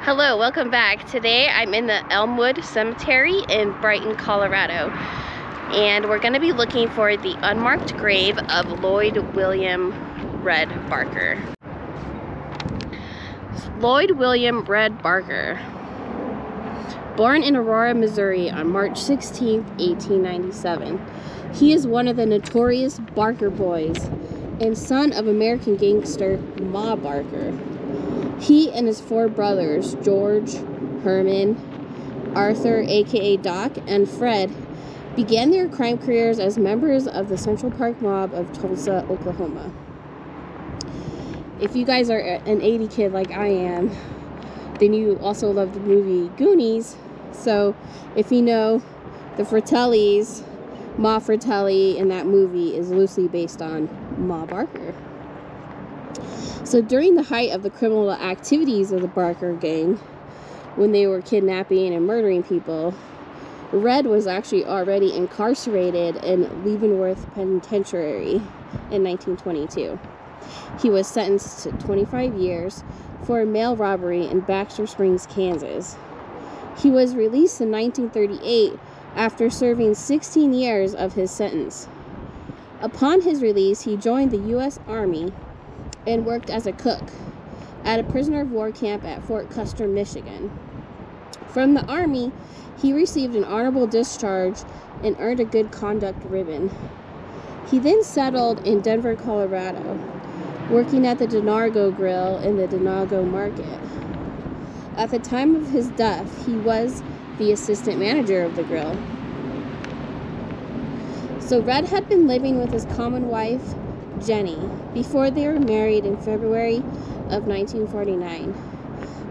Hello, welcome back. Today I'm in the Elmwood Cemetery in Brighton, Colorado. And we're going to be looking for the unmarked grave of Lloyd William Red Barker. Lloyd William Red Barker. Born in Aurora, Missouri on March 16, 1897. He is one of the notorious Barker boys and son of American gangster Ma Barker. He and his four brothers, George, Herman, Arthur, aka Doc, and Fred, began their crime careers as members of the Central Park mob of Tulsa, Oklahoma. If you guys are an 80 kid like I am, then you also love the movie Goonies. So if you know the Fratellis, Ma Fratelli in that movie is loosely based on Ma Barker. So during the height of the criminal activities of the Barker gang, when they were kidnapping and murdering people, Red was actually already incarcerated in Leavenworth Penitentiary in 1922. He was sentenced to 25 years for a mail robbery in Baxter Springs, Kansas. He was released in 1938 after serving 16 years of his sentence. Upon his release, he joined the U.S. Army and worked as a cook at a prisoner of war camp at Fort Custer, Michigan. From the Army, he received an honorable discharge and earned a good conduct ribbon. He then settled in Denver, Colorado, working at the Denargo Grill in the Denargo Market. At the time of his death, he was the assistant manager of the grill. So Red had been living with his common wife, Jenny, before they were married in February of 1949.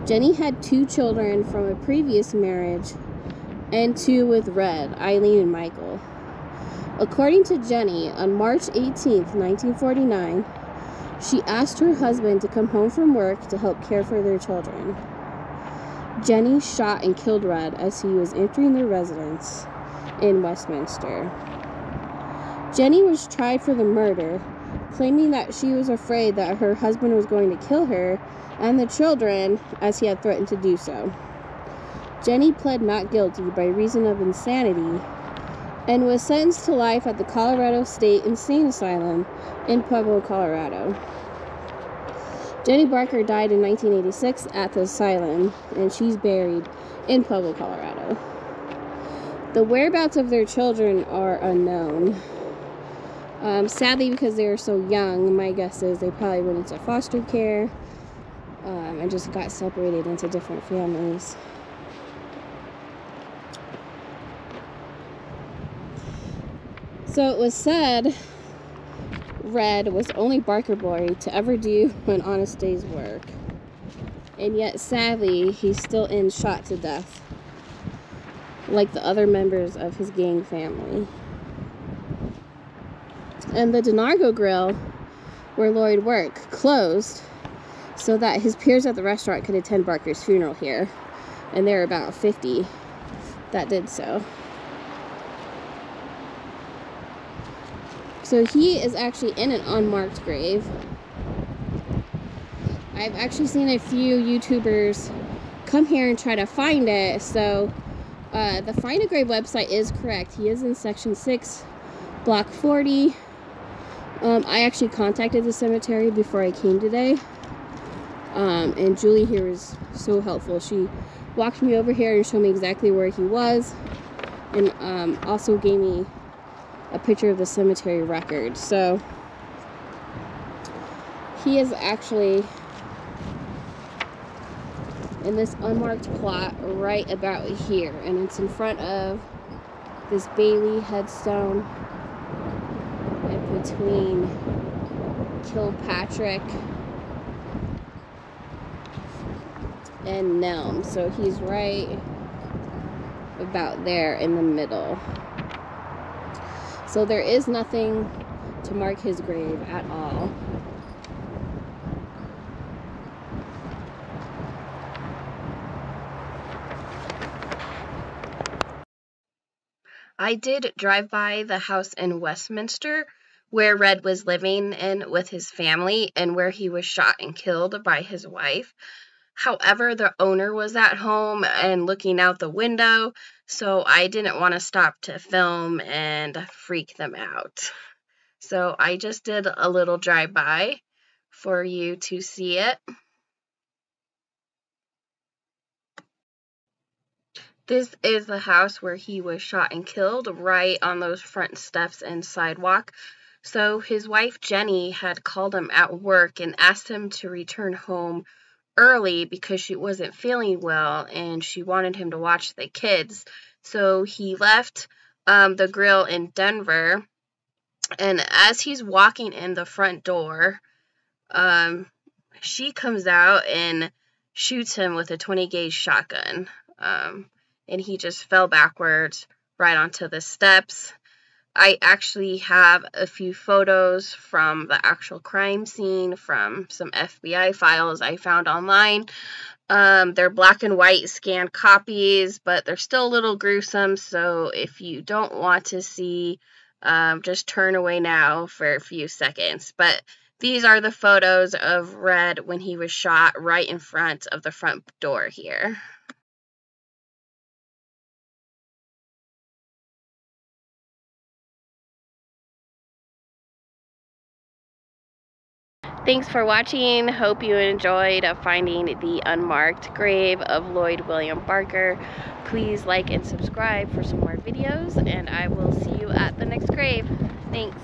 Jenny had 2 children from a previous marriage and 2 with Red, Eileen and Michael. According to Jenny, on March 18, 1949, she asked her husband to come home from work to help care for their children. Jenny shot and killed Red as he was entering their residence in Westminster. Jenny was tried for the murder, claiming that she was afraid that her husband was going to kill her and the children, as he had threatened to do so. Jenny pled not guilty by reason of insanity and was sentenced to life at the Colorado State Insane Asylum in Pueblo, Colorado. Jenny Barker died in 1986 at the asylum, and she's buried in Pueblo, Colorado. The whereabouts of their children are unknown. Sadly, because they were so young, my guess is they probably went into foster care and just got separated into different families. So it was said Red was the only Barker boy to ever do an honest day's work. And yet, sadly, he's still in shot to death, like the other members of his gang family. And the Denargo Grill, where Lloyd worked, closed so that his peers at the restaurant could attend Barker's funeral here. And there were about 50 that did so. So he is actually in an unmarked grave. I've actually seen a few YouTubers come here and try to find it. So the Find a Grave website is correct. He is in section 6, block 40. I actually contacted the cemetery before I came today. And Julie here was so helpful. She walked me over here and showed me exactly where he was. And also gave me a picture of the cemetery record. So he is actually in this unmarked plot right about here, and it's in front of this Bailey headstone and between Kilpatrick and Nelm. So he's right about there in the middle. So there is nothing to mark his grave at all. I did drive by the house in Westminster where Red was living in with his family and where he was shot and killed by his wife. However, the owner was at home and looking out the window, so I didn't want to stop to film and freak them out. So I just did a little drive-by for you to see it. This is the house where he was shot and killed, right on those front steps and sidewalk. So his wife Jenny had called him at work and asked him to return home early because she wasn't feeling well and she wanted him to watch the kids. So he left the grill in Denver, and as he's walking in the front door, she comes out and shoots him with a 20 gauge shotgun. And he just fell backwards right onto the steps. I actually have a few photos from the actual crime scene from some FBI files I found online. They're black and white scanned copies, but they're still a little gruesome, so if you don't want to see, just turn away now for a few seconds. But these are the photos of Red when he was shot right in front of the front door here. Thanks for watching. Hope you enjoyed finding the unmarked grave of Lloyd William Barker. Please like and subscribe for some more videos, and I will see you at the next grave. Thanks.